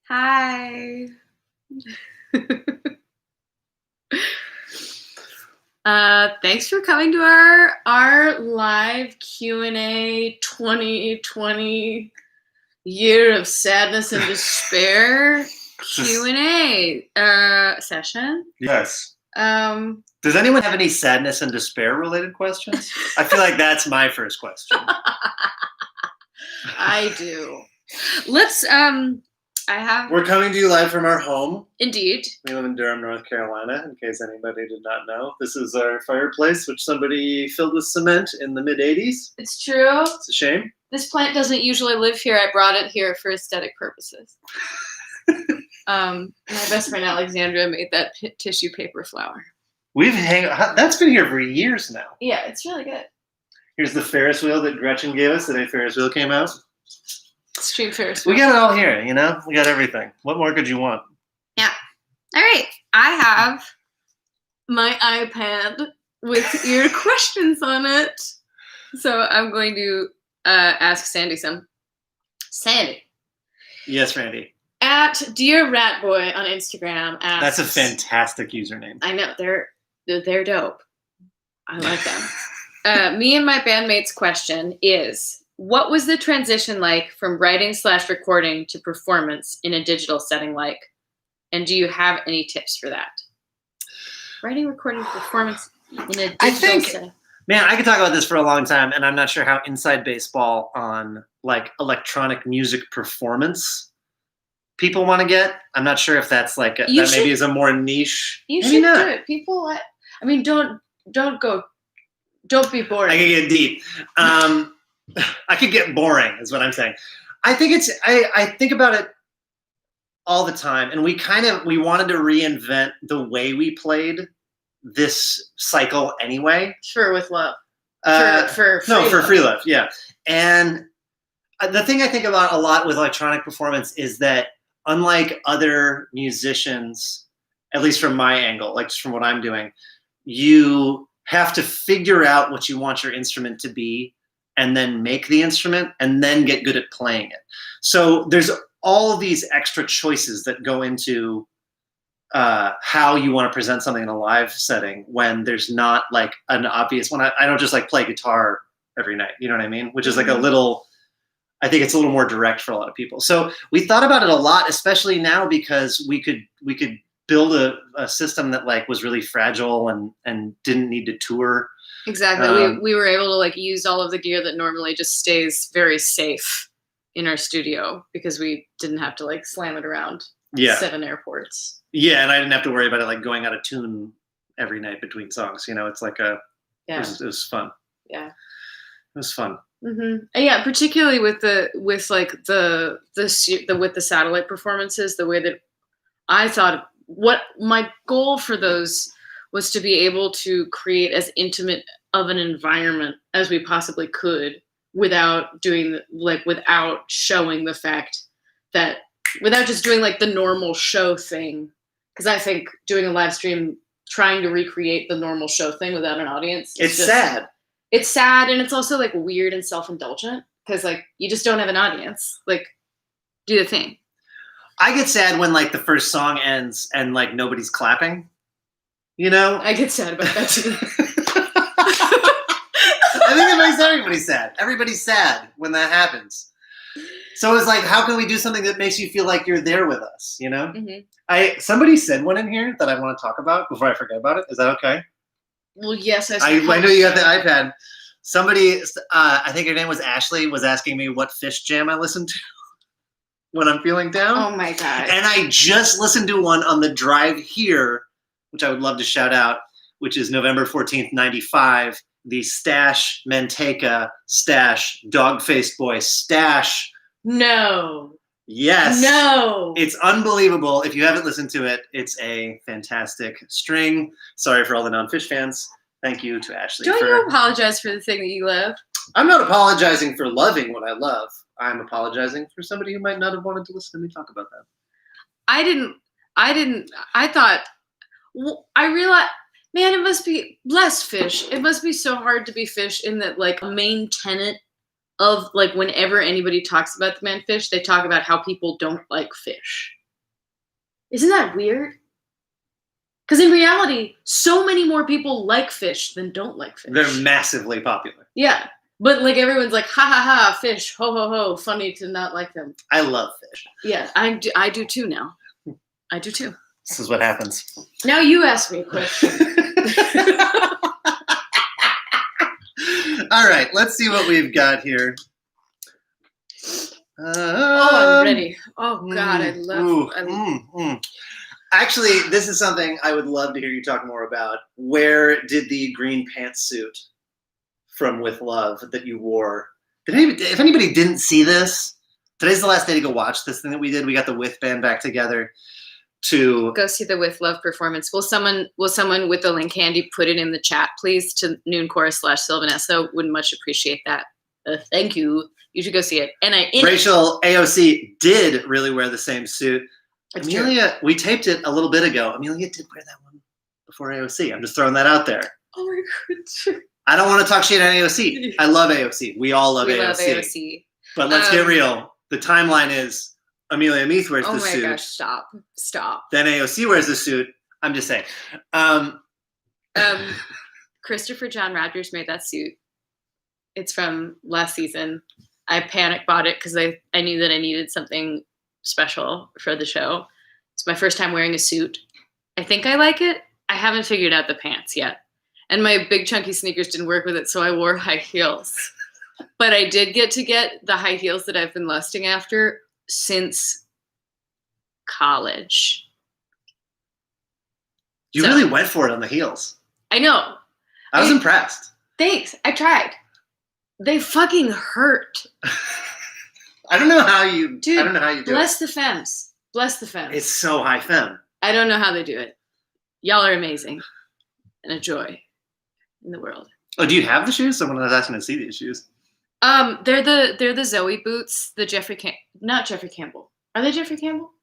Hi. Thanks for coming to our live Q&A 2020 year of sadness and despair Q&A session. Yes. Does anyone have any sadness and despair related questions? I feel like that's my first question. I do. We're coming to you live from our home. Indeed. We live in Durham, North Carolina, in case anybody did not know. This is our fireplace, which somebody filled with cement in the mid-'80s. It's true. It's a shame. This plant doesn't usually live here. I brought it here for aesthetic purposes. My best friend Alexandra made that tissue paper flower. That's been here for years now. Yeah, it's really good. Here's the Ferris wheel that Gretchen gave us the day Ferris wheel came out. Extreme Ferris wheel. We got it all here, you know? We got everything. What more could you want? Yeah. All right. I have my iPad with your questions on it. So I'm going to ask Sandy some. Sandy. Yes, Randy. At Dear Rat Boy on Instagram asks, that's a fantastic username. I know. They're dope. I like them. Me and my bandmate's question is, what was the transition like from writing/recording to performance in a digital setting like? And do you have any tips for that? Writing, recording, performance in a digital setting. Man, I could talk about this for a long time, and I'm not sure how inside baseball on like electronic music performance people want to get. I'm not sure if that's like maybe is a more niche. You should do it. People, I mean, don't be boring. I can get deep. I could get boring, is what I'm saying. I think I think about it all the time, and we wanted to reinvent the way we played this cycle anyway. Sure, with love. For free love, yeah. And the thing I think about a lot with electronic performance is that unlike other musicians, at least from my angle, like just from what I'm doing, you have to figure out what you want your instrument to be and then make the instrument and then get good at playing it. So there's all these extra choices that go into how you want to present something in a live setting when there's not like an obvious one. I don't just like play guitar every night, you know what I mean? Which is like I think it's a little more direct for a lot of people. So we thought about it a lot, especially now because we could build a system that like was really fragile and didn't need to tour. Exactly. We were able to like use all of the gear that normally just stays very safe in our studio because we didn't have to like slam it around 7 airports. Yeah, and I didn't have to worry about it like going out of tune every night between songs. You know, it's like it was fun. Yeah, it was fun. Mm-hmm. Yeah, particularly with the satellite performances, the way that I thought what my goal for those was to be able to create as intimate of an environment as we possibly could without showing the fact that without just doing like the normal show thing. Because I think doing a live stream, trying to recreate the normal show thing without an audience, it's sad. It's sad, and it's also like weird and self-indulgent because like you just don't have an audience. Like, do the thing. I get sad when like the first song ends and like nobody's clapping. You know? I get sad about that too. I think it makes everybody sad. Everybody's sad when that happens. So it's like, how can we do something that makes you feel like you're there with us? You know? Mm-hmm. Somebody said one in here that I want to talk about before I forget about it. Is that okay? Well, yes. I know you got the iPad. Somebody, I think her name was Ashley, was asking me what Fish jam I listen to when I'm feeling down. Oh my God. And I just listened to one on the drive here, which I would love to shout out, which is November 14th, 95. The Stash Manteca Stash Dog-Faced Boy Stash. No. Yes. No. It's unbelievable. If you haven't listened to it, it's a fantastic string. Sorry for all the non-Fish fans. Thank you to Ashley. Don't you apologize for the thing that you love? I'm not apologizing for loving what I love. I'm apologizing for somebody who might not have wanted to listen to me talk about that. I realized, man, it must be less Fish. It must be so hard to be Fish in that like a main tenet of like whenever anybody talks about the band Fish, they talk about how people don't like Fish. Isn't that weird? Because in reality, so many more people like fish than don't like fish. They're massively popular. Yeah. But like everyone's like, ha ha ha, fish, ho ho ho, funny to not like them. I love fish. Yeah, I do too now. I do too. This is what happens. Now you ask me a question. All right, let's see what we've got here. I'm ready. Oh God, I love. Actually, this is something I would love to hear you talk more about. Where did the green pantsuit from With Love that you wore? If anybody didn't see this, today's the last day to go watch this thing that we did. We got the With band back together to go see the With Love performance. Will someone with the link handy put it in the chat, please, to noonchorus/Sylvan Esso? Would much appreciate that. Thank you. You should go see it. And Rachel AOC did really wear the same suit. Amelia, we taped it a little bit ago. Amelia did wear that one before AOC. I'm just throwing that out there. Oh my God. I don't want to talk shit on AOC. I love AOC. We all love AOC. But let's get real. The timeline is Amelia Meath wears the suit. Oh my gosh, stop. Then AOC wears the suit. I'm just saying. Christopher John Rogers made that suit. It's from last season. I panic bought it because I knew that I needed something special for the show. It's my first time wearing a suit. I think I like it. I haven't figured out the pants yet. And my big chunky sneakers didn't work with it, so I wore high heels. But I did get the high heels that I've been lusting after since college. You really went for it on the heels. I know. I was impressed. Thanks. I tried. They fucking hurt. I don't know how you do it. Bless the femmes. Bless the femmes. It's so high femme. I don't know how they do it. Y'all are amazing. And a joy in the world. Oh, do you have the shoes? Someone was asking to see these shoes. They're the Zoe boots, the not Jeffrey Campbell. Are they Jeffrey Campbell?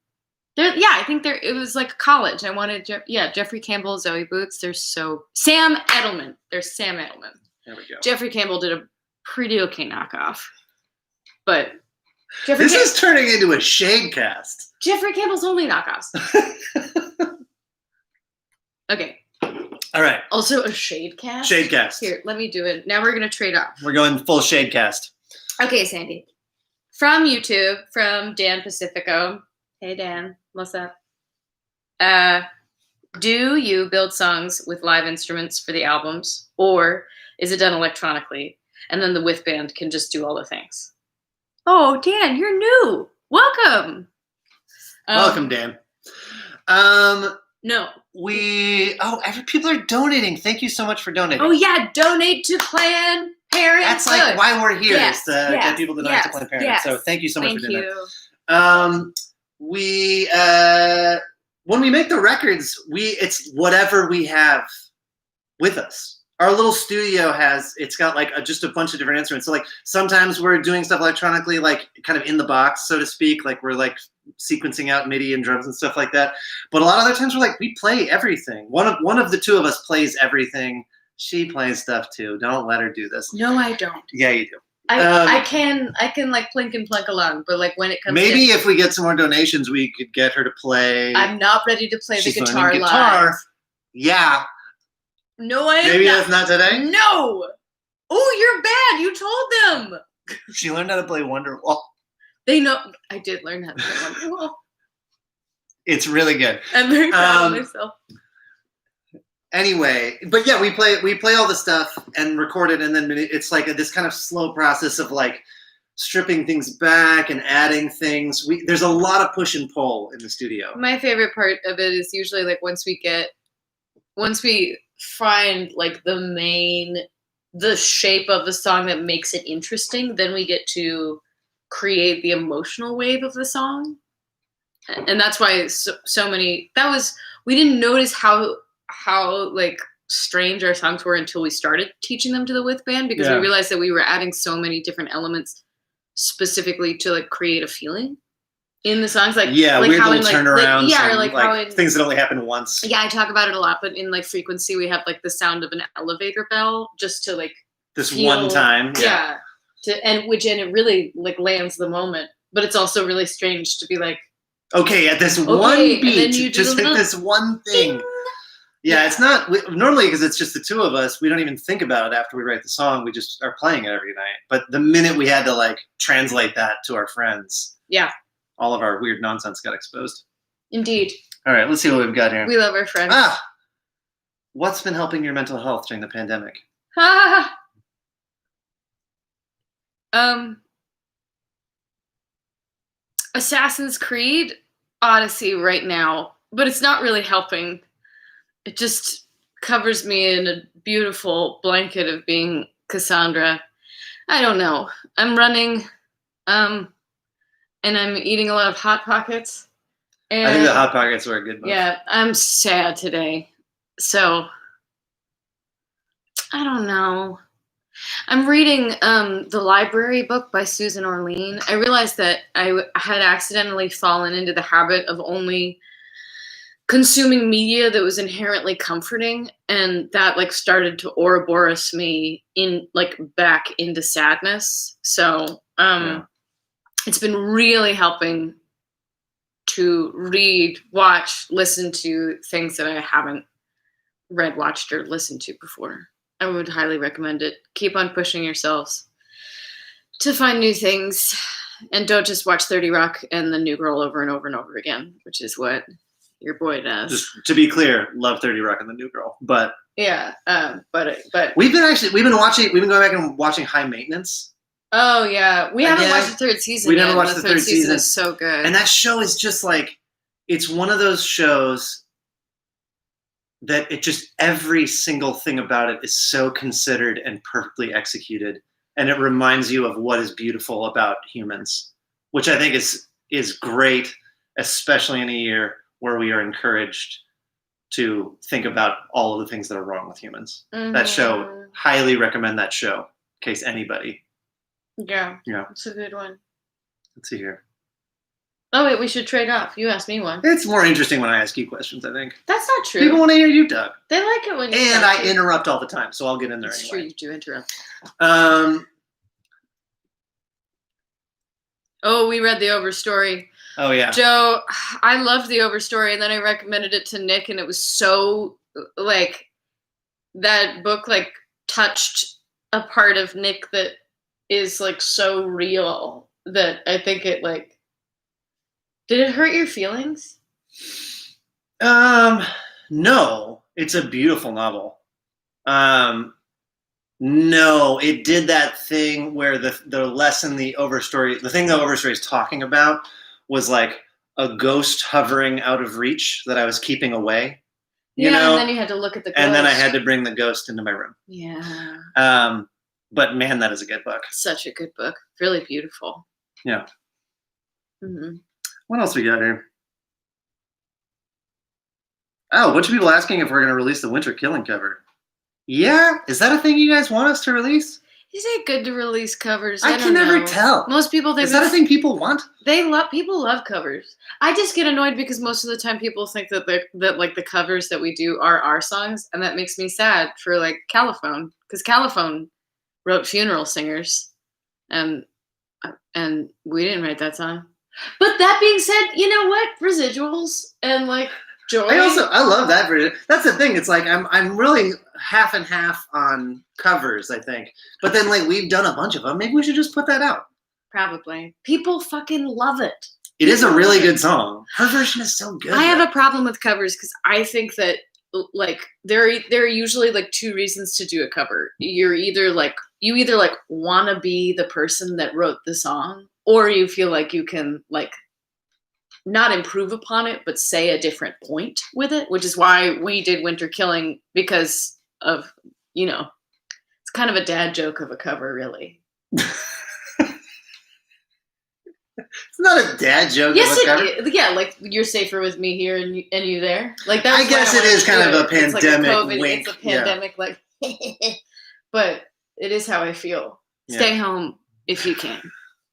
I think it was like college. I wanted Jeffrey Campbell Zoe boots. They're Sam Edelman. They're Sam Edelman. There we go. Jeffrey Campbell did a pretty okay knockoff. But this is turning into a shade cast. Jeffrey Campbell's only knockoffs. Okay. All right. Also a shade cast? Shade cast. Here, let me do it. Now we're going to trade off. We're going full shade cast. Okay, Sandy. From YouTube, from Dan Pacifico. Hey, Dan. What's up? Do you build songs with live instruments for the albums, or is it done electronically? And then the With band can just do all the things. Oh, Dan, you're new. Welcome. Welcome, Dan. No. People are donating. Thank you so much for donating. Oh, yeah. Donate to Planned Parenthood. That's like why we're here, is to get people to donate to Planned Parenthood. Yes. So thank you so much for doing that. When we make the records, it's whatever we have with us. Our little studio it's got like just a bunch of different instruments. So like sometimes we're doing stuff electronically, like kind of in the box, so to speak. Like we're like sequencing out MIDI and drums and stuff like that. But a lot of other times we play everything. One of the two of us plays everything. She plays stuff too. Don't let her do this. No, I don't. Yeah, you do. I can like plink and plunk along, but like when it comes if we get some more donations, we could get her to play. I'm not ready to play the guitar live. Yeah. No, I am Maybe not. That's not today? No. Oh, you're bad. You told them. She learned how to play Wonderwall. They know. I did learn how to play Wonderwall. It's really good. I'm very proud of myself. Anyway, but yeah, we play all the stuff and record it, and then it's like this kind of slow process of like stripping things back and adding things. There's a lot of push and pull in the studio. My favorite part of it is usually like once we find like the shape of the song that makes it interesting, then we get to create the emotional wave of the song. And that's why we didn't notice how like strange our songs were until we started teaching them to the With band, because we realized that we were adding so many different elements specifically to like create a feeling in the songs, like weird little turnarounds, like things that only happen once. Yeah, I talk about it a lot, but in like Frequency, we have like the sound of an elevator bell just to like this one time, and it really like lands the moment. But it's also really strange to be like, Okay, at this one beat, and then you just hit this one thing. Ding. Yeah, it's not normally because it's just the two of us. We don't even think about it after we write the song. We just are playing it every night. But the minute we had to like translate that to our friends, all of our weird nonsense got exposed. Indeed. All right, let's see what we've got here. We love our friends. What's been helping your mental health during the pandemic? Assassin's Creed Odyssey right now, but it's not really helping. It just covers me in a beautiful blanket of being Cassandra. I don't know. I'm running, and I'm eating a lot of Hot Pockets. And I think the Hot Pockets were a good book. Yeah, I'm sad today. So, I don't know. I'm reading the library book by Susan Orlean. I realized that I had accidentally fallen into the habit of only consuming media that was inherently comforting, and that like started to Ouroboros me in like back into sadness. So it's been really helping to read, watch, listen to things that I haven't read, watched, or listened to before. I would highly recommend it. Keep on pushing yourselves to find new things, and don't just watch 30 Rock and The New Girl over and over and over again, which is what your boy does. Just to be clear, love 30 Rock and The New Girl, but but we've been going back and watching High Maintenance. Oh yeah, we haven't watched the third season. We never watched the third season. Is so good, and that show is just like, it's one of those shows that it just, every single thing about it is so considered and perfectly executed, and it reminds you of what is beautiful about humans, which I think is great, especially in a year where we are encouraged to think about all of the things that are wrong with humans. Mm-hmm. That show, highly recommend that show in case anybody. Yeah, it's a good one. Let's see here. Oh wait, we should trade off. You ask me one. It's more interesting when I ask you questions, I think. That's not true. People want to hear you talk. They like it when you talk. And I interrupt all the time, so I'll get in there anyway. It's true, you do interrupt. We read the Overstory. Oh yeah. Joe, I loved the Overstory, and then I recommended it to Nick, and it was so like, that book like touched a part of Nick that is like so real that I think it like, did it hurt your feelings? No, it's a beautiful novel. No, it did that thing where the lesson the Overstory is talking about was like a ghost hovering out of reach that I was keeping away. You know? And then you had to look at the ghost. And then I had to bring the ghost into my room. Yeah. But man, that is a good book. Such a good book. Really beautiful. Yeah. Mm-hmm. What else we got here? Oh, a bunch of people asking if we're going to release the Winter Killing cover. Yeah? Is that a thing you guys want us to release? Is it good to release covers? I can never tell. Most people think... Is that a thing people want? People love covers. I just get annoyed because most of the time people think that like the covers that we do are our songs, and that makes me sad for like Caliphone, because Caliphone wrote Funeral Singers, and we didn't write that song. But that being said, you know what? Residuals and like joy. I love that version. That's the thing. It's like I'm really half and half on covers, I think. But then like we've done a bunch of them. Maybe we should just put that out. Probably. People fucking love it. It is a really good song. Her version is so good. I have a problem with covers because I think that like there are usually like two reasons to do a cover. You either want to be the person that wrote the song, or you feel like you can like not improve upon it, but say a different point with it, which is why we did Winter Killing, because of, it's kind of a dad joke of a cover, really. It's not a dad joke. Yes, it is. Yeah, like you're safer with me here and you there. Like that's. I guess it is kind of a pandemic wink. It's a pandemic, like, but it is how I feel. Yeah. Stay home if you can.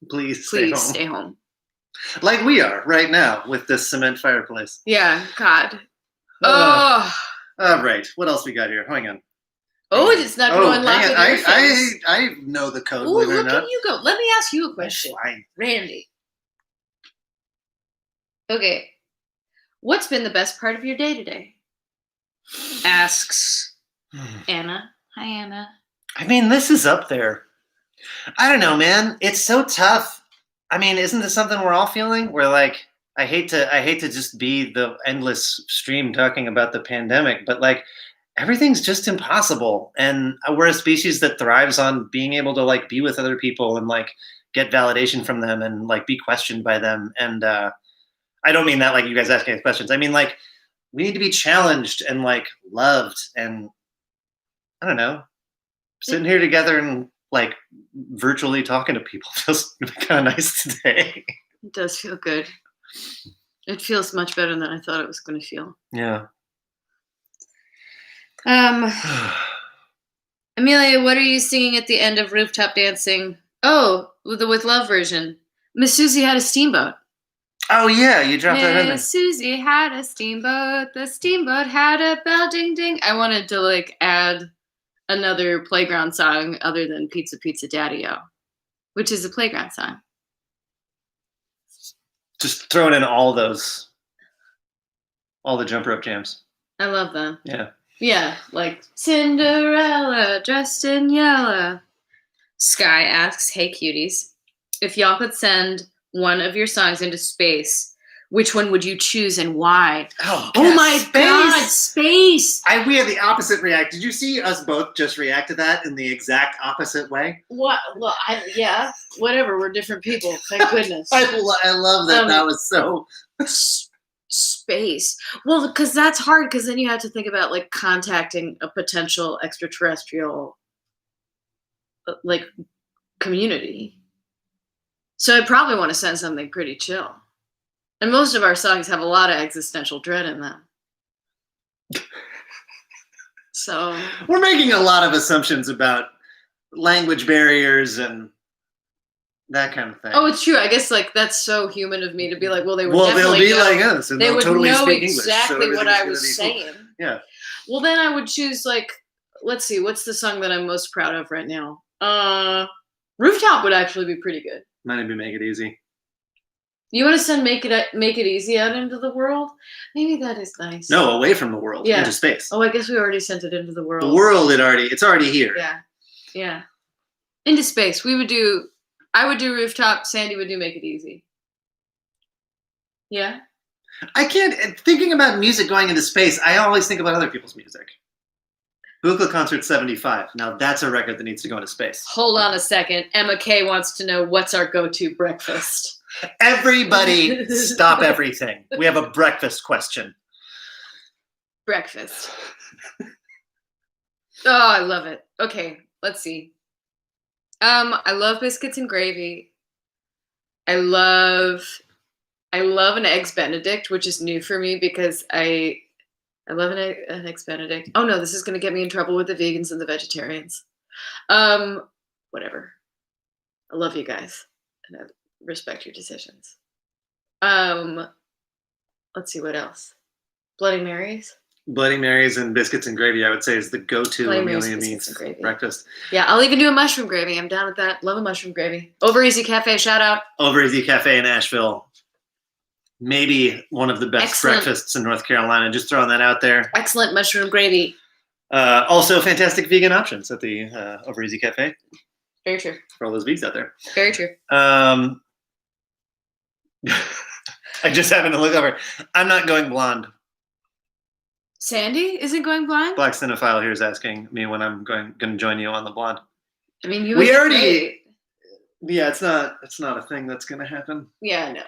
Please stay home. Like we are right now with this cement fireplace. Yeah, God. All right. What else we got here? Hang on. Oh, it's not going live with your face. I know the code. Oh, look at you go. Let me ask you a question, Randy. Okay. What's been the best part of your day today? Asks Anna. Hi, Anna. I mean, this is up there. I don't know, man. It's so tough. I mean, isn't this something we're all feeling? We're like, I hate to just be the endless stream talking about the pandemic, but like everything's just impossible. And we're a species that thrives on being able to like be with other people and like get validation from them and like be questioned by them. And I don't mean that like you guys asking questions. I mean like we need to be challenged and like loved, and I don't know, sitting here together and like virtually talking to people feels kind of nice today. It does feel good. It feels much better than I thought it was going to feel. Yeah. Amelia, what are you singing at the end of Rooftop Dancing? Oh, with the With Love version. Miss Susie had a steamboat. Oh yeah, you dropped that in there. Miss Susie had a steamboat. The steamboat had a bell, ding ding. I wanted to like add another playground song other than Pizza Pizza Daddy-O, which is a playground song. Just throwing in all the jump rope jams. I love them. Yeah. Yeah, like Cinderella dressed in yellow. Sky asks, hey cuties, if y'all could send one of your songs into space, which one would you choose and why? Oh my God, space! We had the opposite react. Did you see us both just react to that in the exact opposite way? What? Well, yeah, whatever. We're different people. Thank goodness. I love that. That was so... Space. Well, because that's hard, because then you have to think about like contacting a potential extraterrestrial like community. So I probably want to send something pretty chill. And most of our songs have a lot of existential dread in them. So we're making a lot of assumptions about language barriers and that kind of thing. Oh, it's true. I guess like that's so human of me to be like, well, they would they'll be like us, and they would totally know speak exactly English, so what I was saying. Cool. Yeah. Well, then I would choose like, let's see, what's the song that I'm most proud of right now? Rooftop would actually be pretty good. Might even Make It Easy. You want to send Make It Easy out into the world? Maybe that is nice. No, away from the world, into space. Oh, I guess we already sent it into the world. The world, it's already here. Yeah, yeah. Into space. I would do Rooftop. Sandy would do Make It Easy. Yeah. I can't. Thinking about music going into space, I always think about other people's music. Buchla Concert 75. Now that's a record that needs to go into space. Hold on a second. Emma K wants to know what's our go-to breakfast. Everybody stop everything. We have a breakfast question. Breakfast. Oh, I love it. Okay, let's see. I love biscuits and gravy. I love an Eggs Benedict, which is new for me because I love an Eggs Benedict. Oh no, this is gonna get me in trouble with the vegans and the vegetarians. Whatever. I love you guys, and I respect your decisions. Let's see what else. Bloody Marys. Bloody Marys and biscuits and gravy, I would say, is the go-to Amelia means breakfast. Yeah, I'll even do a mushroom gravy. I'm down with that. Love a mushroom gravy. Over Easy Cafe, shout out. Over Easy Cafe in Asheville. Maybe one of the best breakfasts in North Carolina. Just throwing that out there. Excellent mushroom gravy. Also, fantastic vegan options at the Over Easy Cafe. Very true. For all those vegs out there. Very true. I just happened to look over. I'm not going blonde. Sandy isn't going blind? Black Cinephile here is asking me when I'm going to join you on the blonde. I mean, we already. Great. Yeah, it's not a thing that's going to happen. Yeah, I know.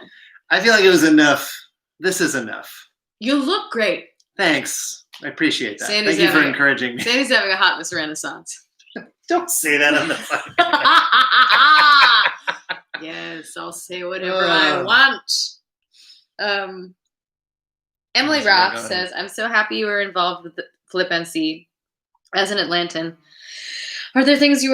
I feel like it was enough. This is enough. You look great. Thanks. I appreciate that. Sandy's Thank you for encouraging me. Sandy's having a hotness renaissance. Don't say that on the phone. Yes, I'll say whatever I want. Emily Roth says, I'm so happy you were involved with the Flip NC as an Atlantan. Are there things you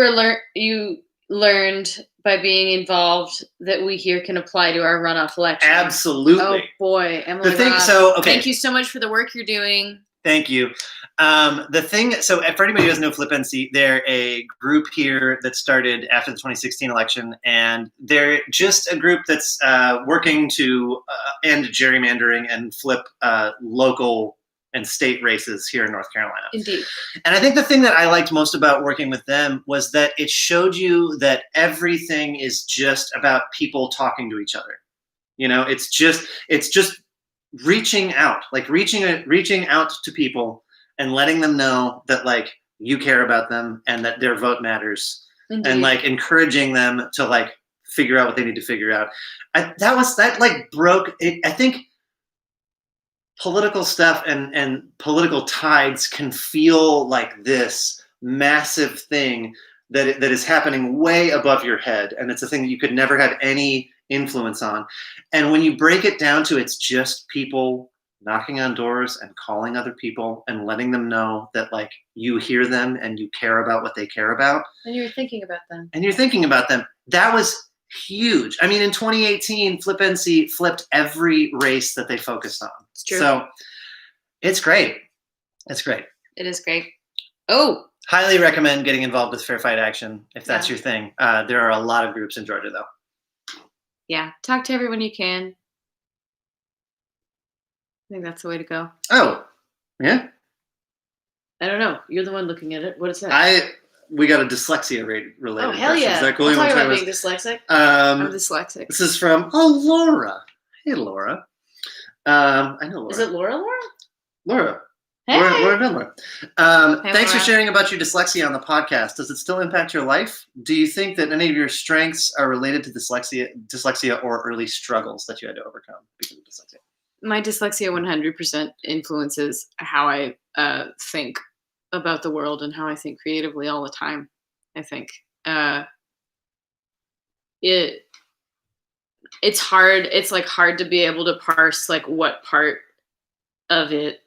learned by being involved that we here can apply to our runoff election? Absolutely. Oh boy, Emily Roth. Thank you so much for the work you're doing. Thank you. So for anybody who doesn't know Flip NC, they're a group here that started after the 2016 election, and they're just a group that's working to end gerrymandering and flip local and state races here in North Carolina. Indeed. And I think the thing that I liked most about working with them was that it showed you that everything is just about people talking to each other. It's just reaching out to people and letting them know that like you care about them and that their vote matters. Indeed. And like encouraging them to like figure out what they need to figure out. That broke it. I think political stuff and political tides can feel like this massive thing that is happening way above your head, and it's a thing that you could never have any influence on. And when you break it down to it's just people knocking on doors and calling other people and letting them know that like you hear them and you care about what they care about. And you're thinking about them. That was huge. I mean, in 2018, Flip NC flipped every race that they focused on. It's true. So it's great. It's great. It is great. Oh. Highly recommend getting involved with Fair Fight Action if that's your thing. There are a lot of groups in Georgia, though. Yeah. Talk to everyone you can. I think that's the way to go. Oh, yeah? I don't know. You're the one looking at it. What is that? We got a dyslexia related. Oh, hell yeah. Is that cool? We'll talk about being dyslexic. I'm dyslexic. This is from Laura. Hey, Laura. I know Laura. Is it Laura? Laura. Hey. Laura. Thanks for sharing about your dyslexia on the podcast. Does it still impact your life? Do you think that any of your strengths are related to dyslexia or early struggles that you had to overcome because of dyslexia? My dyslexia 100% influences how I think about the world and how I think creatively all the time. I think it's hard. It's like hard to be able to parse like what part of it,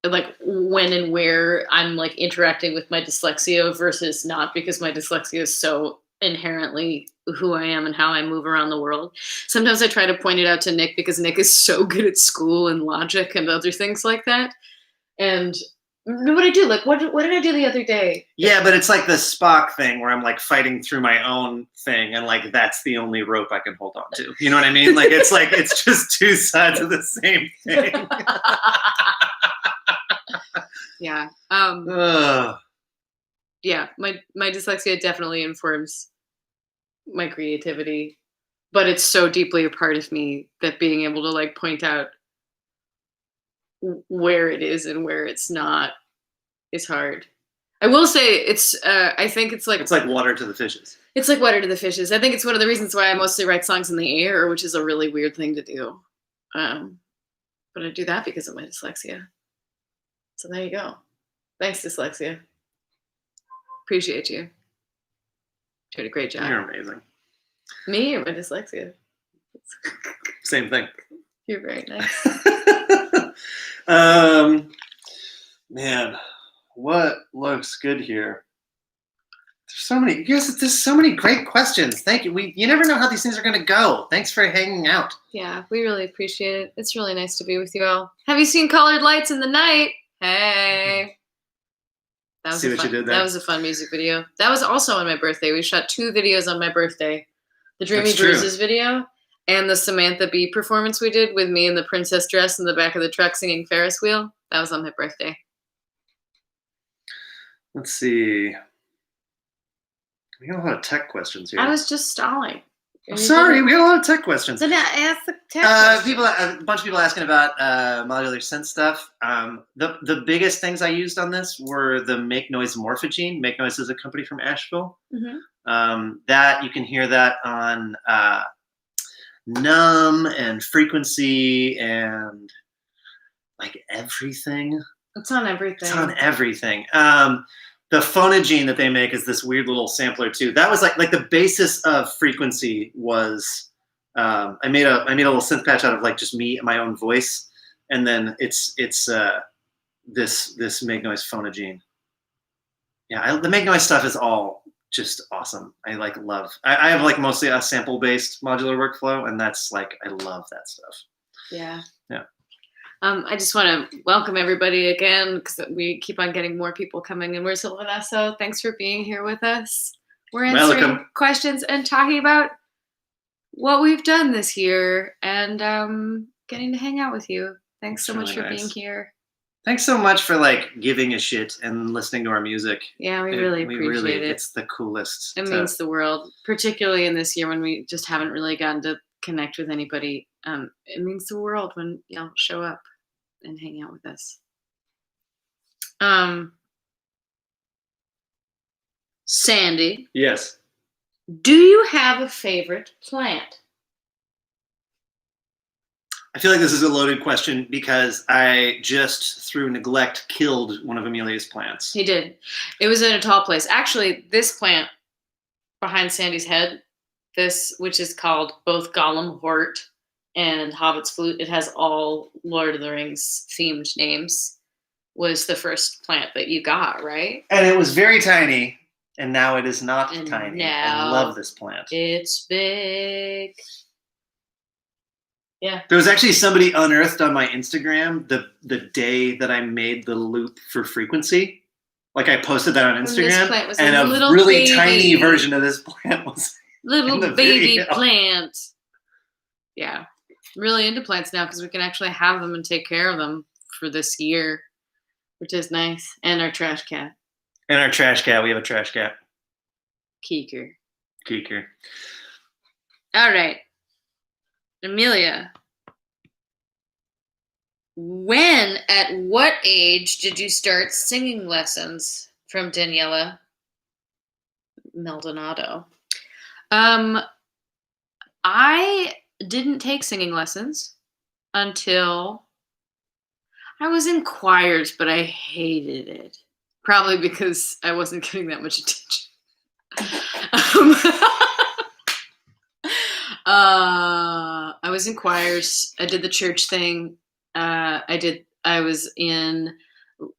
like when and where I'm like interacting with my dyslexia versus not, because my dyslexia is so inherently who I am and how I move around the world. Sometimes I try to point it out to Nick because Nick is so good at school and logic and other things like that. And what I do, like, what did I do the other day? Yeah, but it's like the Spock thing where I'm like fighting through my own thing, and like that's the only rope I can hold on to. You know what I mean? Like it's just two sides of the same thing. Yeah. Yeah. My dyslexia definitely informs my creativity, but it's so deeply a part of me that being able to like point out where it is and where it's not is hard. I will say I think it's like water to the fishes. It's like water to the fishes. I think it's one of the reasons why I mostly write songs in the air, which is a really weird thing to do. But I do that because of my dyslexia. So there you go. Thanks, dyslexia. Appreciate you. You did a great job. You're amazing. Me or my dyslexia? Same thing. You're very nice. Man, what looks good here? There's so many great questions. Thank you. You never know how these things are going to go. Thanks for hanging out. Yeah, we really appreciate it. It's really nice to be with you all. Have you seen Colored Lights in the Night? Hey. See what you did there? That was a fun music video. That was also on my birthday. We shot 2 videos on my birthday. The Dreamy Bruises video and the Samantha Bee performance we did with me in the princess dress in the back of the truck singing Ferris Wheel. That was on my birthday. Let's see. We got a lot of tech questions here. I was just stalling. I'm sorry, we got a lot of tech questions. Then ask the tech questions. A bunch of people asking about modular synth stuff. The biggest things I used on this were the Make Noise Morphogene. Make Noise is a company from Asheville. Mm-hmm. That you can hear that on Numb and Frequency and like everything. It's on everything. The phonogene that they make is this weird little sampler too. That was like the basis of Frequency was I made a little synth patch out of like just me and my own voice, and then it's this Make Noise phonogene. Yeah, the Make Noise stuff is all just awesome. I love. I have like mostly a sample based modular workflow, and that's like I love that stuff. Yeah. Yeah. I just want to welcome everybody again because we keep on getting more people coming, and we're Sylvan Esso. Thanks for being here with us. We're answering questions and talking about what we've done this year and getting to hang out with you. Thanks so much for being here. Thanks so much for like giving a shit and listening to our music. Yeah, we really appreciate it. It's the coolest. It means the world, particularly in this year when we just haven't really gotten to connect with anybody. It means the world when y'all show up and hang out with us. Sandy. Yes. Do you have a favorite plant? I feel like this is a loaded question because I just, through neglect, killed one of Amelia's plants. He did. It was in a tall place. Actually, this plant behind Sandy's head, this, which is called both Gollum Hort and Hobbit's Flute, it has all Lord of the Rings themed names, was the first plant that you got, right? And it was very tiny, and now it is not tiny. I love this plant. It's big. Yeah. There was actually somebody unearthed on my Instagram the day that I made the loop for frequency. Like I posted that on Instagram, and a really tiny version of this plant was little baby plant. Yeah, really into plants now because we can actually have them and take care of them for this year, which is nice. And our trash cat. We have a trash cat. Keeker. All right. Amelia, at what age did you start singing lessons from Daniela Maldonado? I didn't take singing lessons until I was in choirs, but I hated it. Probably because I wasn't getting that much attention. I was in choirs. I did the church thing. I was in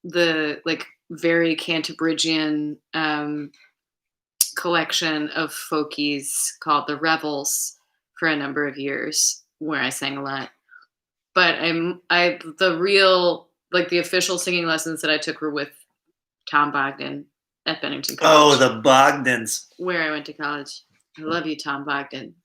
the like very Cantabrigian collection of folkies called the Revels for a number of years, where I sang a lot. But the official singing lessons that I took were with Tom Bogdan at Bennington College. Oh, the Bogdans. Where I went to college. I love you, Tom Bogdan.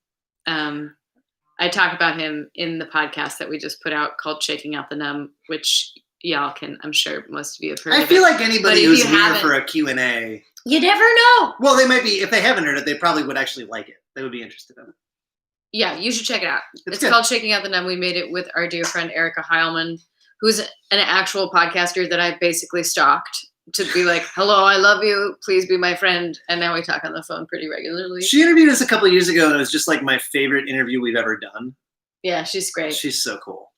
I talk about him in the podcast that we just put out called Shaking Out the Numb, which y'all can, I'm sure most of you have heard of. I feel like anybody who's here for a Q&A. You never know. Well, they might be, if they haven't heard it, they probably would actually like it. They would be interested in it. Yeah, you should check it out. It's called Shaking Out the Numb. We made it with our dear friend Erica Heilman, who's an actual podcaster that I basically stalked to be like, hello, I love you. Please be my friend. And now we talk on the phone pretty regularly. She interviewed us a couple of years ago, and it was just like my favorite interview we've ever done. Yeah, she's great. She's so cool.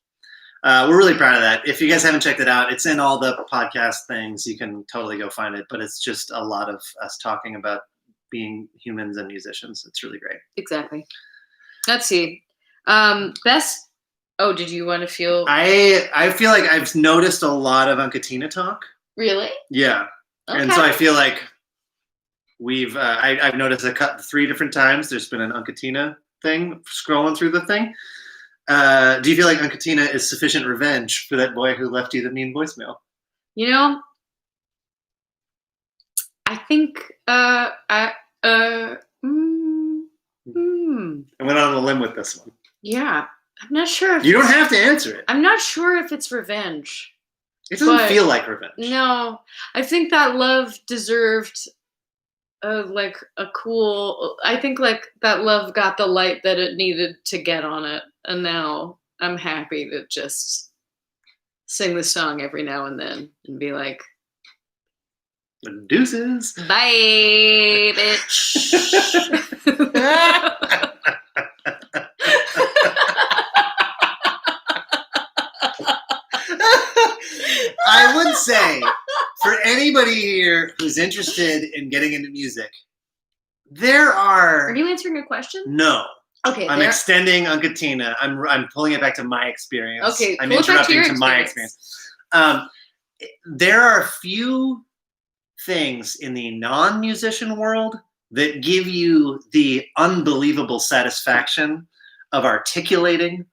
We're really proud of that. If you guys haven't checked it out, it's in all the podcast things. You can totally go find it. But it's just a lot of us talking about being humans and musicians. It's really great. Exactly. Let's see. Best. Oh, did you want to feel? I feel like I've noticed a lot of Uncatina talk. Really? Yeah. Okay. And so I feel like I've noticed 3 different times there's been an Uncatina thing scrolling through the thing. Do you feel like Uncatina is sufficient revenge for that boy who left you the mean voicemail? You know, I think I went on a limb with this one. Yeah. I'm not sure if you don't have to answer it. I'm not sure if it's revenge. It doesn't feel like revenge. No, I think that love deserved I think like that love got the light that it needed to get on it. And now I'm happy to just sing the song every now and then and be like, deuces. Bye, bitch. I would say, for anybody here who's interested in getting into music, Are you answering a question? No. Okay. I'm extending Uncatina. I'm pulling it back to my experience. Okay. I'm interrupting to my experience. There are a few things in the non-musician world that give you the unbelievable satisfaction of articulating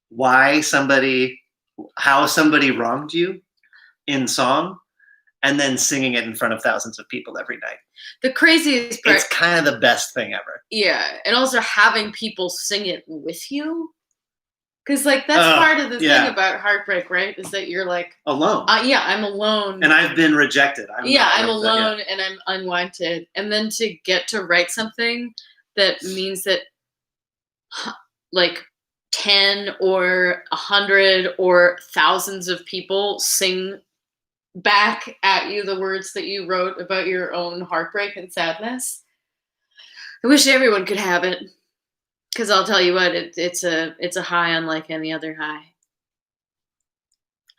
why somebody how somebody wronged you in song and then singing it in front of thousands of people every night. The craziest part. It's kind of the best thing ever. Yeah. And also having people sing it with you. Because, like, that's part of the thing about heartbreak, right? Is that you're, like... alone. Yeah, I'm alone. And I've been rejected. I'm alone and I'm unwanted. And then to get to write something that means that, like, 10 or 100 or thousands of people sing back at you the words that you wrote about your own heartbreak and sadness. I wish everyone could have it. Because I'll tell you what, it's a high unlike any other high.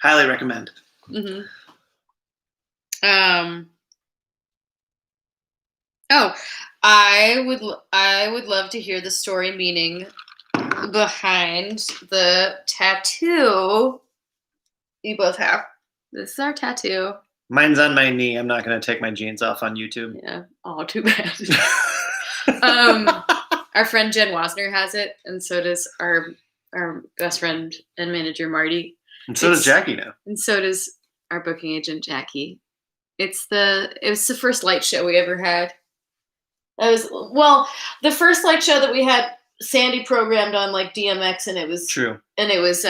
Highly recommend. Mm-hmm. I would love to hear the story meaning behind the tattoo you both have. This is our tattoo. Mine's on my knee. I'm not going to take my jeans off on YouTube. Yeah. Oh, too bad. Our friend Jen Wasner has it, and so does our best friend and manager Marty. And so does Jackie now. And so does our booking agent Jackie. It was the first light show we ever had. The first light show that we had Sandy programmed on like DMX, and it was true. And it was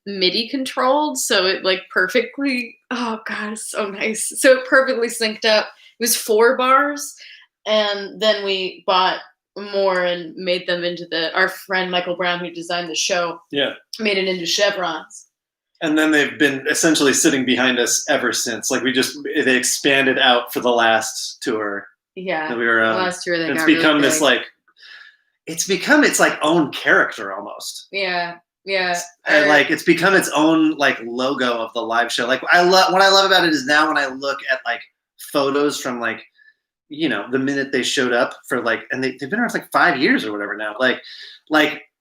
MIDI controlled, so it like perfectly. Oh god, it's so nice. So it perfectly synced up. It was 4 bars. And then we bought more and made them into our friend Michael Brown, who designed the show, made it into chevrons. And then they've been essentially sitting behind us ever since. Like they expanded out for the last tour. Yeah, that we were on. The last tour they it's got become really this like, it's become its like own character almost. Yeah. And like it's become its own like logo of the live show. Like what I love about it is now when I look at like photos from like, you know, the minute they showed up for like, and they've been around for like 5 years or whatever now. Like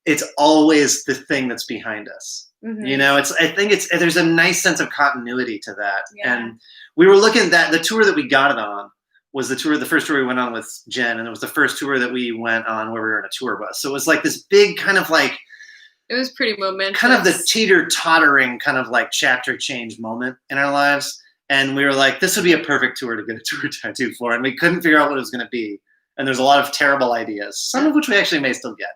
it's always the thing that's behind us. Mm-hmm. You know, there's a nice sense of continuity to that. Yeah. And we were looking at the tour that we got it on was the first tour we went on with Jen, and it was the first tour that we went on where we were in a tour bus. So it was like this big kind of like, it was pretty momentous. Kind of the teeter-tottering kind of like chapter change moment in our lives. And we were like, this would be a perfect tour to get a tour tattoo for. And we couldn't figure out what it was going to be. And there's a lot of terrible ideas, some of which we actually may still get.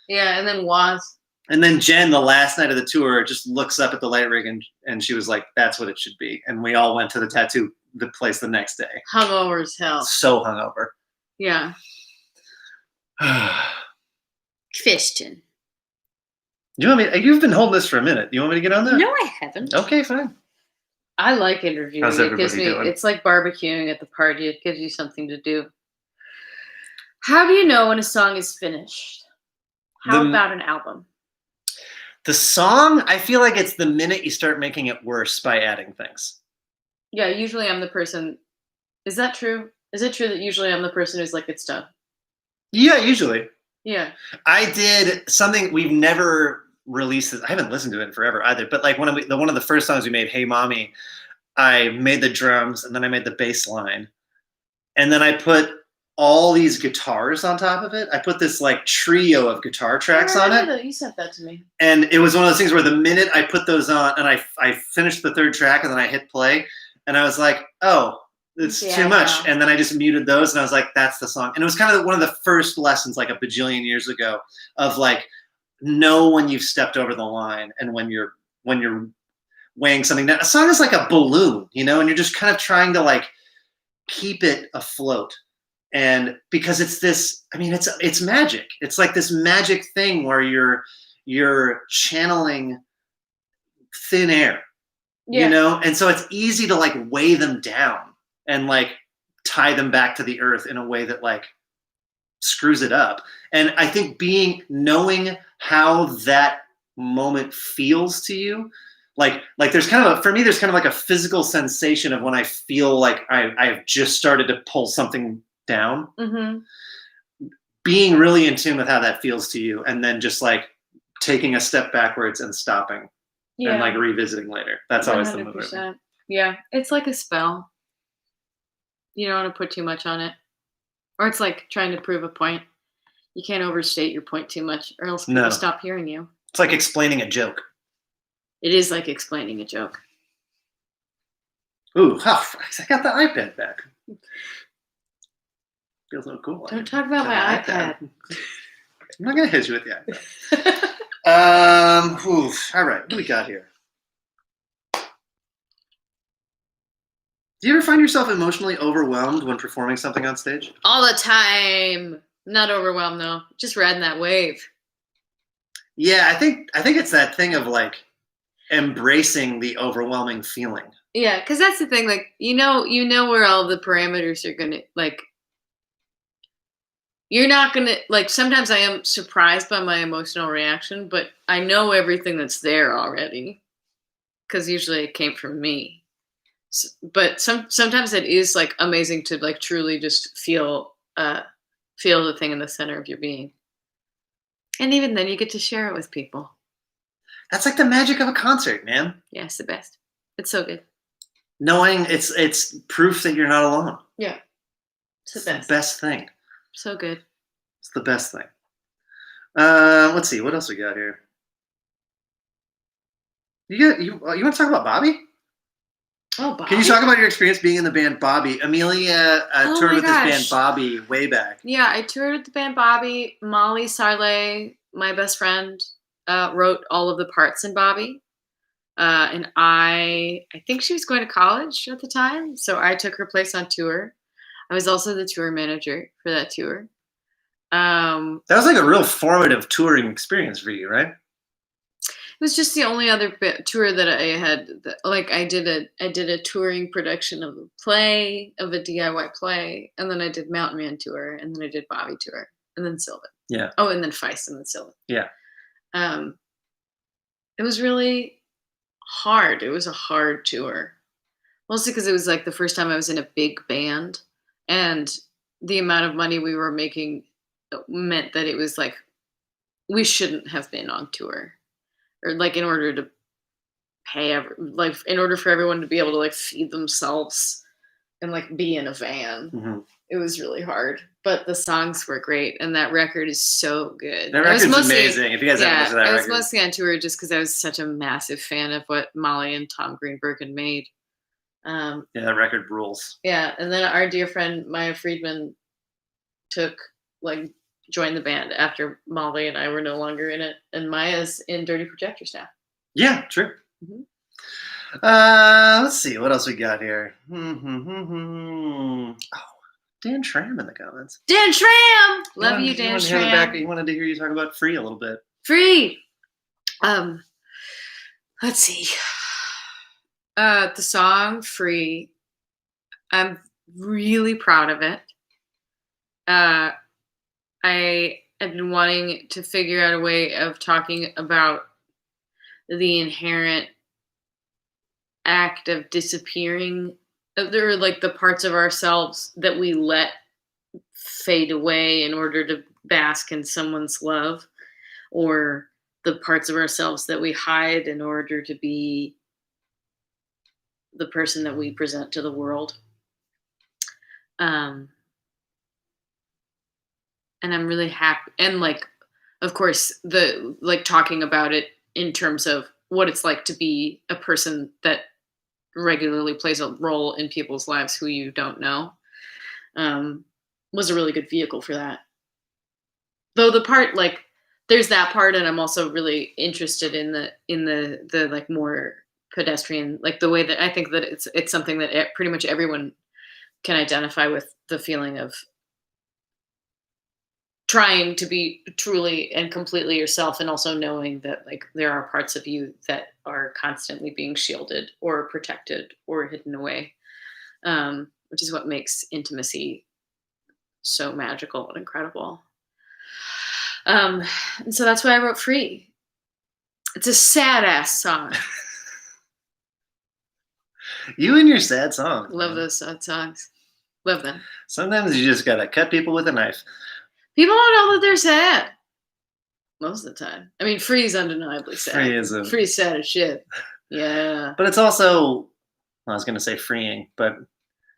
Yeah, and then Was. And then Jen, the last night of the tour, just looks up at the light rig and she was like, that's what it should be. And we all went to the place the next day. Hungover as hell. So hungover. Yeah. Question. You've been holding this for a minute. You want me to get on that? No, I haven't. Okay, fine. I like interviewing. How's everybody doing? It's like barbecuing at the party. It gives you something to do. How do you know when a song is finished? How about an album? The song, I feel like it's the minute you start making it worse by adding things. Yeah, usually I'm the person. Is that true? Is it true that usually I'm the person who's like, it's done? Yeah, usually. Yeah. I did something we've never released. I haven't listened to it in forever either. But like one of the first songs we made, Hey Mommy, I made the drums and then I made the bass line. And then I put all these guitars on top of it. I put this like trio of guitar tracks on it. You sent that to me. And it was one of those things where the minute I put those on and I finished the 3rd track and then I hit play and I was like, oh, it's too much. And then I just muted those and I was like, that's the song. And it was kind of one of the first lessons like a bajillion years ago of like, know when you've stepped over the line and when you're weighing something down. A song is like a balloon, you know, and you're just kind of trying to like keep it afloat. And because it's this, I mean, it's magic. It's like this magic thing where you're channeling thin air, you know? And so it's easy to like weigh them down and like tie them back to the earth in a way that like screws it up. And I think knowing how that moment feels to you, like there's kind of for me, there's kind of like a physical sensation of when I feel like I've just started to pull something down. Mm-hmm. Being really in tune with how that feels to you, and then just like taking a step backwards and stopping and like revisiting later. That's 100%. Always the movement. Yeah, it's like a spell. You don't want to put too much on it. Or it's like trying to prove a point. You can't overstate your point too much or else people stop hearing you. It's like explaining a joke. It is like explaining a joke. Ooh, I got the iPad back. Feels so cool. Don't talk about my iPad. I'm not gonna hit you with the iPad. All right, what do we got here? Do you ever find yourself emotionally overwhelmed when performing something on stage? All the time. Not overwhelmed though. Just riding that wave. Yeah, I think it's that thing of like embracing the overwhelming feeling. Yeah, because that's the thing. Like you know where all the parameters are gonna like. You're not gonna like. Sometimes I am surprised by my emotional reaction, but I know everything that's there already. Because usually it came from me. But sometimes it is like amazing to like truly just feel the thing in the center of your being, and even then you get to share it with people. That's like the magic of a concert, man. Yeah, it's the best. It's so good. Knowing it's proof that you're not alone. Yeah, it's the best. The best thing. So good. It's the best thing. Let's see what else we got here. You want to talk about Bobby? Oh, Bobby. Can you talk about your experience being in the band Bobby? Amelia toured with this band Bobby way back. Yeah, I toured with the band Bobby. Molly Sarley, my best friend, wrote all of the parts in Bobby. And I think she was going to college at the time, so I took her place on tour. I was also the tour manager for that tour. That was like a real formative touring experience for you, right? It was just the only other tour that I had. Like I did a touring production of a play, of a DIY play, and then I did Mountain Man tour, and then I did Bobby tour, and then Sylvan. Yeah. Oh, and then Feist, and then Sylvan. Yeah. It was really hard. It was a hard tour, mostly because it was like the first time I was in a big band, and the amount of money we were making meant that it was like we shouldn't have been on tour. Or like in order to pay in order for everyone to be able to like feed themselves and like be in a van, It was really hard. But the songs were great, and that record is so good. That record's amazing. If you guys haven't listened to that record, I was mostly on tour just because I was such a massive fan of what Molly and Tom Greenberg had made. Yeah, that record rules. Yeah, and then our dear friend Maya Friedman joined the band after Molly and I were no longer in it, and Maya's in Dirty Projectors now. Yeah, true. Let's see what else we got here. Oh, Dan Schramm in the comments. Dan Schramm, love you, Dan Schramm. He wanted to hear you talk about Free a little bit. Free. Let's see. The song Free. I'm really proud of it. I have been wanting to figure out a way of talking about the inherent act of disappearing. There are like the parts of ourselves that we let fade away in order to bask in someone's love, or the parts of ourselves that we hide in order to be the person that we present to the world. And I'm really happy. And like, of course, talking about it in terms of what it's like to be a person that regularly plays a role in people's lives who you don't know, was a really good vehicle for that. Though the part, like, there's that part, and I'm also really interested in the like more pedestrian, like the way that I think that it's something that pretty much everyone can identify with, the feeling of trying to be truly and completely yourself, and also knowing that like there are parts of you that are constantly being shielded or protected or hidden away, which is what makes intimacy so magical and incredible. And so that's why I wrote Free. It's a sad ass song. You and your sad songs. Love those sad songs. Love them. Sometimes you just gotta cut people with a knife. People don't know that they're sad. Most of the time. I mean, Free's undeniably sad. Free's sad as shit. Yeah. But it's also, I was going to say freeing, but...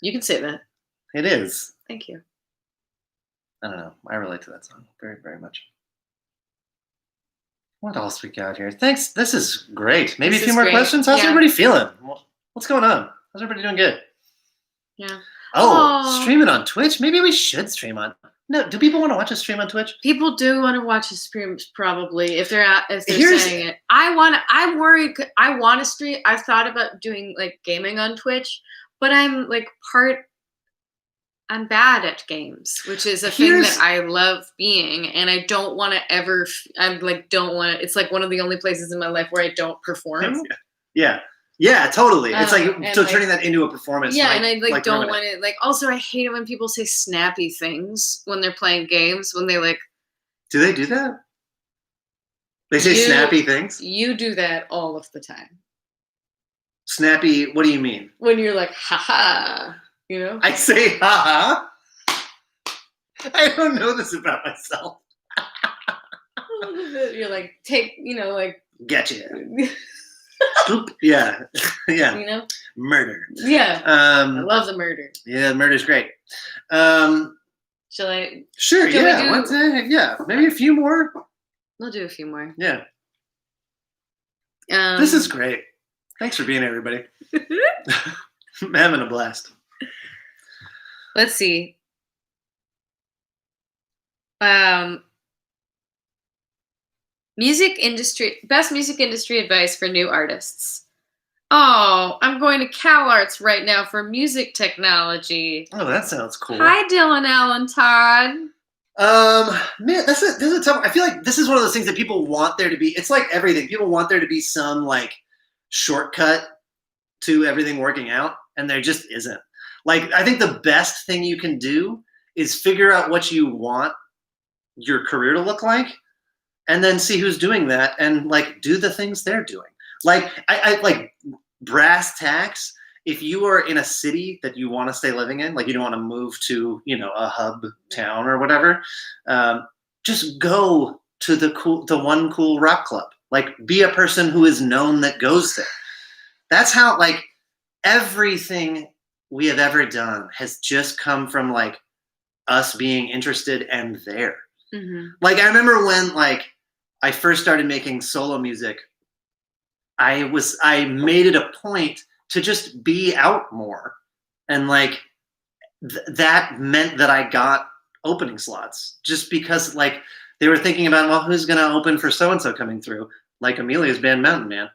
You can say that. It is. Thank you. I don't know. I relate to that song very, very much. What else we got here? Thanks. This is great. Maybe This a few is more great. questions. How's Yeah. everybody feeling? What's going on? How's everybody doing? Good. Yeah. Oh, streaming on Twitch? Maybe we should stream on. No, do people want to watch us stream on Twitch? People do want to watch the streams, probably, if they're saying it. I'm worried. I want to stream. I've thought about doing like gaming on Twitch, but I'm bad at games, which is a thing that I love being, and I don't want to ever. Don't want to. It's like one of the only places in my life where I don't perform. Yeah, totally. It's turning that into a performance. Yeah, and I don't want it. Also, I hate it when people say snappy things when they're playing games. When they do they do that? They say snappy things. You do that all of the time. Snappy. What do you mean? When you're like, haha. I say haha. I don't know this about myself. A little bit. You're like, Getcha. Scoop. Yeah. Murder. Yeah. I love the murder. Yeah, murder's great. Shall I? Sure. Yeah. Maybe a few more. We'll do a few more. Yeah. This is great. Thanks for being here, everybody. I'm having a blast. Let's see. Best music industry advice for new artists. Oh, I'm going to CalArts right now for music technology. Oh, that sounds cool. Hi, Dylan, Alan, Todd. Man, this is a tough. I feel like this is one of those things that people want there to be. It's like everything. People want there to be some shortcut to everything working out, and there just isn't. I think the best thing you can do is figure out what you want your career to look like, and then see who's doing that and do the things they're doing. I brass tacks. If you are in a city that you want to stay living in, you don't want to move to, a hub town or whatever, just go to the one cool rock club. Be a person who is known that goes there. That's how everything we have ever done has just come from us being interested and there. Mm-hmm. I remember when I first started making solo music, I made it a point to just be out more, and that meant that I got opening slots just because they were thinking about, well, who's going to open for so and so coming through, Amelia's band Mountain Man,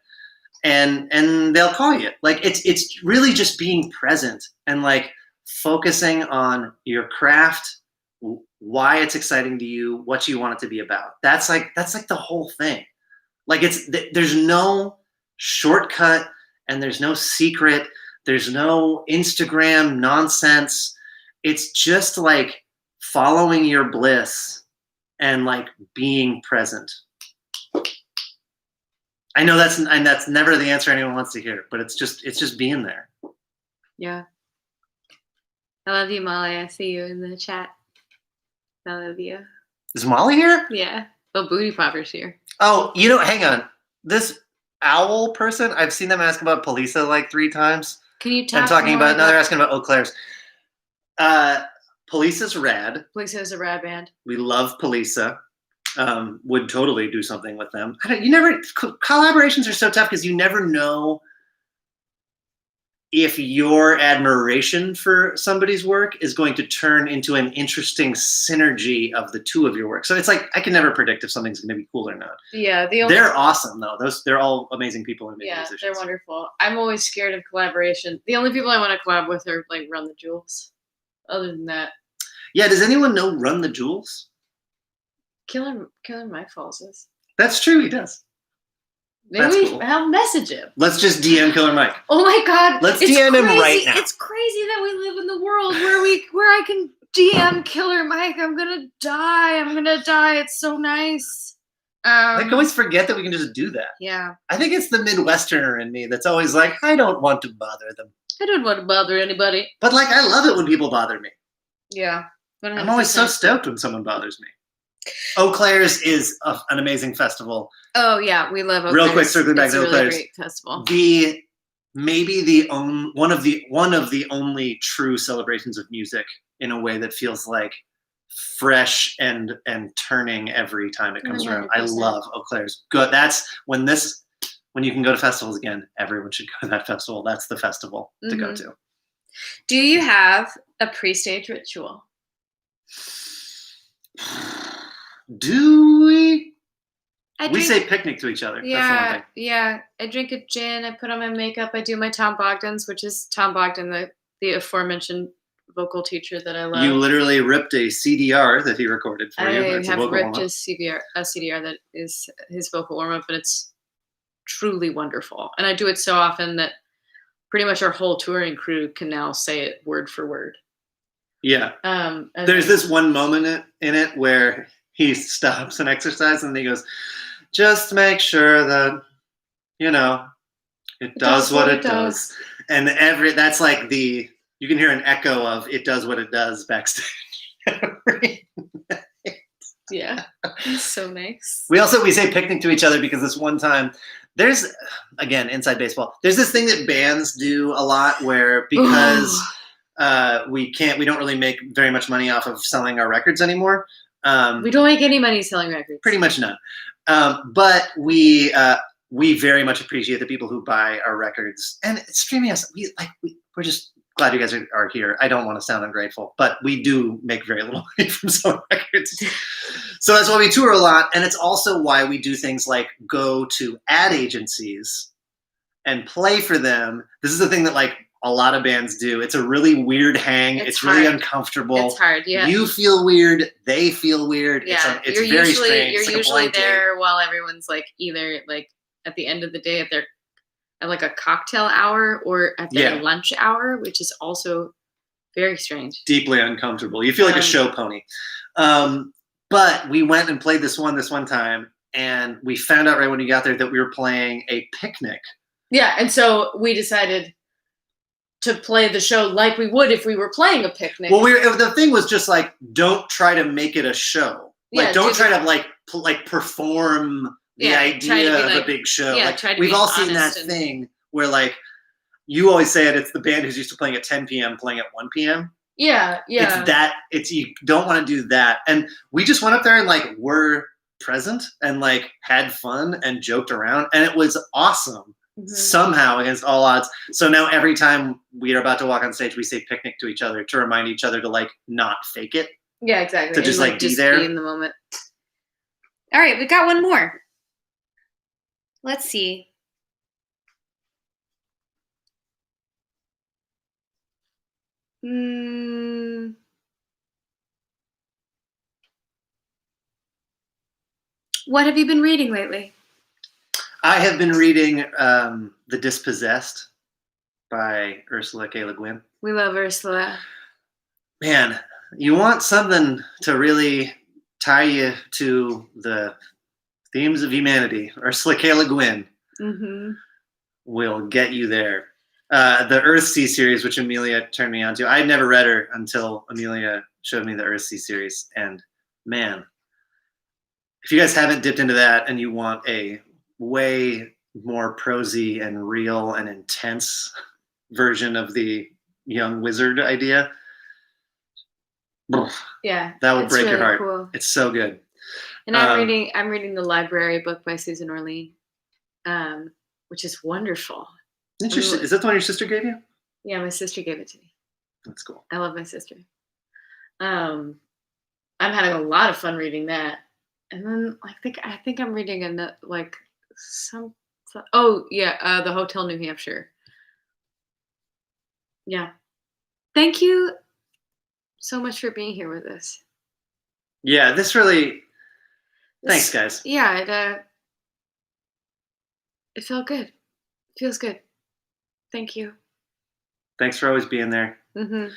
and they'll call you. It's really just being present and focusing on your craft, why it's exciting to you, what you want it to be about. That's the whole thing. There's no shortcut and there's no secret. There's no Instagram nonsense. It's just following your bliss and being present. I know that's never the answer anyone wants to hear, but it's just being there. Yeah. I love you, Molly. I see you in the chat. I love you. Is Molly here? Yeah. Oh, Booty Popper's here. Oh, hang on. This owl person, I've seen them ask about Polisa 3 times. Can you talk? And talking about now they're asking about Eau Claire's. Polisa's rad. Polisa is a rad band. We love Polisa. Would totally do something with them. Collaborations are so tough because you never know if your admiration for somebody's work is going to turn into an interesting synergy of the two of your work. So it's I can never predict if something's going to be cool or not. Yeah, they're awesome though. They're all amazing people and musicians. They're wonderful. I'm always scared of collaboration. The only people I want to collab with are Run the Jewels. Other than that, yeah. Does anyone know Run the Jewels? Killer Mike Falls. That's true. He does. Maybe I'll message him. Let's just DM Killer Mike. Oh my God! Let's DM him right now. It's crazy that we live in the world where I can DM Killer Mike. I'm gonna die. It's so nice. I can always forget that we can just do that. Yeah. I think it's the Midwesterner in me that's always I don't want to bother them. I don't want to bother anybody. But I love it when people bother me. Yeah. I'm always so stoked when someone bothers me. Eau Claire's is an amazing festival. Oh yeah, we love Eau Claire's. Real quick, circling back to Eau Claire's. Great festival. One of the only true celebrations of music in a way that feels fresh and turning every time it comes around. 100%. I love Eau Claire's. Good. That's when you can go to festivals again, everyone should go to that festival. That's the festival to go to. Do you have a pre-stage ritual? Do we? We say picnic to each other. Yeah, that's the one thing. Yeah. I drink a gin. I put on my makeup. I do my Tom Bogdan's, which is Tom Bogdan, the aforementioned vocal teacher that I love. You literally ripped a CDR that he recorded for you. I have ripped a CDR that is his vocal warm-up, and it's truly wonderful. And I do it so often that pretty much our whole touring crew can now say it word for word. Yeah. There's this one moment in it where he stops an exercise and he goes, just make sure that, it does what it does. And that's like you can hear an echo of it does what it does backstage. Yeah. It's so nice. We say picnic to each other because this one time there's, again, inside baseball, there's this thing that bands do a lot where because we don't really make very much money off of selling our records anymore. We don't make any money selling records. Pretty much none. But we very much appreciate the people who buy our records and streaming us. We're just glad you guys are here. I don't want to sound ungrateful, but we do make very little money from selling records. So that's why we tour a lot. And it's also why we do things like go to ad agencies and play for them. This is the thing that a lot of bands do. It's a really weird hang. It's really uncomfortable. It's hard, yeah. You feel weird. They feel weird. Yeah. It's very strange. You're usually there while everyone's either at the end of the day at a cocktail hour or at their lunch hour, which is also very strange. Deeply uncomfortable. You feel like a show pony. But we went and played this one time, and we found out right when we got there that we were playing a picnic. Yeah, and so we decided to play the show like we would if we were playing a picnic. Well, the thing was just don't try to make it a show. Don't try to perform the idea of a big show. We've all seen that thing where you always say it's the band who's used to playing at 10 p.m. playing at 1 p.m. Yeah. You don't want to do that. And we just went up there and were present and had fun and joked around, and it was awesome. Mm-hmm. Somehow against all odds. So now every time we are about to walk on stage, we say picnic to each other to remind each other to not fake it. Yeah, exactly. To just be there. Be in the moment. All right, we got one more. Let's see. What have you been reading lately? I have been reading The Dispossessed by Ursula K. Le Guin. We love Ursula. Man, you want something to really tie you to the themes of humanity. Ursula K. Le Guin will get you there. The Earthsea series, which Amelia turned me on to. I had never read her until Amelia showed me the Earthsea series. And man, if you guys haven't dipped into that and you want a way more prosy and real and intense version of the young wizard idea, that would break your heart. Cool. It's so good. And I'm reading the library book by Susan Orlean, which is wonderful. Is that the one your sister gave you? Yeah, my sister gave it to me. That's cool. I love my sister. I'm having a lot of fun reading that. And then I think I'm reading the Hotel New Hampshire. Yeah. Thank you so much for being here with us. Yeah, thanks guys. Yeah, it felt good. It feels good. Thank you. Thanks for always being there. Mm-hmm.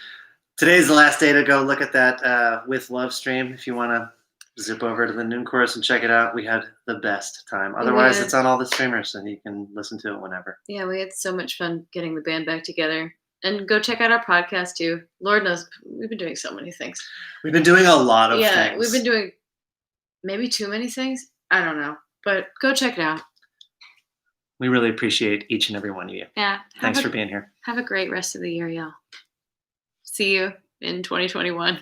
Today's the last day to go look at that With Love stream. If you want to zip over to the Noon Chorus and check it out. We had the best time. Otherwise, it's on all the streamers, and you can listen to it whenever. Yeah, we had so much fun getting the band back together. And go check out our podcast, too. Lord knows, we've been doing so many things. We've been doing a lot of things. Yeah, we've been doing maybe too many things. I don't know. But go check it out. We really appreciate each and every one of you. Yeah. Thanks for being here. Have a great rest of the year, y'all. See you in 2021.